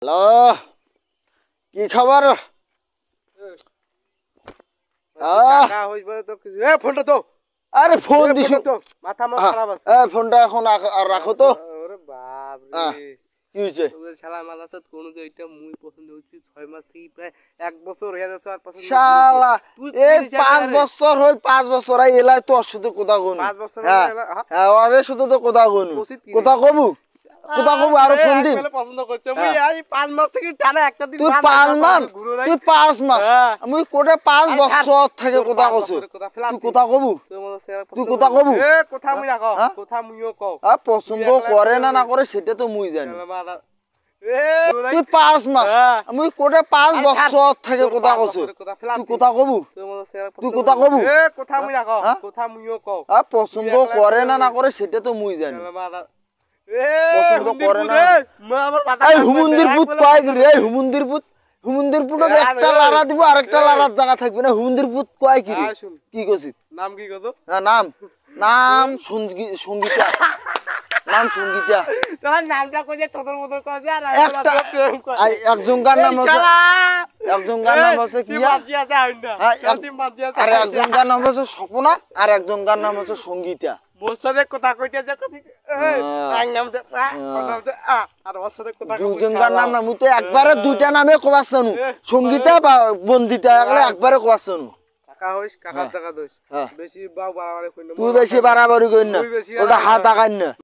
Hello, কি খবর? ফোনটা তো আরে ফোন দিছ তো মাথা খারাপ আছে। ফোনটা এখন আর রাখো তো। ওরে বাপ আহ, রে, কি হয়েছে? তোদের শালা মালার সাথে কোন যে এটা মুই পছন্দ হচ্ছে 6 মাস থেকে প্রায় 1 বছর হয়ে যাচ্ছে আর পছন্দ শালা তুই এই 5 বছর হল, 5 বছর আই এলাই তো শুধু কোথা গুন। 5 বছর হ্যাঁ হ্যাঁ, আরে শুধু তো কোথা গুন, কোথা কবু কোথা কবু আরো ফোন দিন। পছন্দ করছে মুই এই 5 মাস থেকে টানা একটা দিন তুই 5 মাস, তুই 5 মাস আমি কোটে 5 বছর থেকে কোথা কইছো। তুই কোথা কবু, তুই কোথা কবু এ কথা মুই রাখো, কথা মুইও কও। পছন্দ করে না না করে সেটা তো মুই জানি। এ তুই 5 মাস আমি কোটে 5 বছর থেকে কোথা কইছো। তুই কোথা কবু, তুই কোথা কবু এ কথা মুই রাখো, কথা মুইও কও। পছন্দ করে না না করে সেটা তো মুই জানি। পছন্দ করে না এই হুমুন্দির পুত কয় কি রে? হুমুন্দির পুত, হুমুন্দির পুত একটা লারা দিব আরেকটা লারার জায়গা থাকবে না। হুমুন্দির পুত কয় কি রে? কি কইছিস? নাম কি কইছো? না নাম, নাম সঙ্গীতা, নাম সঙ্গীতা। তোমার নামটা কইছে তোদের মত কইছে আর একটা একজনকার নাম আছে, একজনকার নাম আছে কি আর একজনকার নাম আছে স্বপ্না আর একজনকার নাম আছে সঙ্গীতা। মোর সাথে কথা কইতে যা কইছি এই নাম দে আর ওর সাথে কথা কই দুজনকার নাম না মুই তো একবারে দুইটা নামে কবাছনু, সঙ্গীতা বা বন্দিতা একবারে কবাছনু। কাকা হইস, কাকার জায়গা দইস, বেশি বাড়াবাড়ি কইন না। তুই বেশি বাড়াবাড়ি কইন না, ওটা হাত আগাইন না।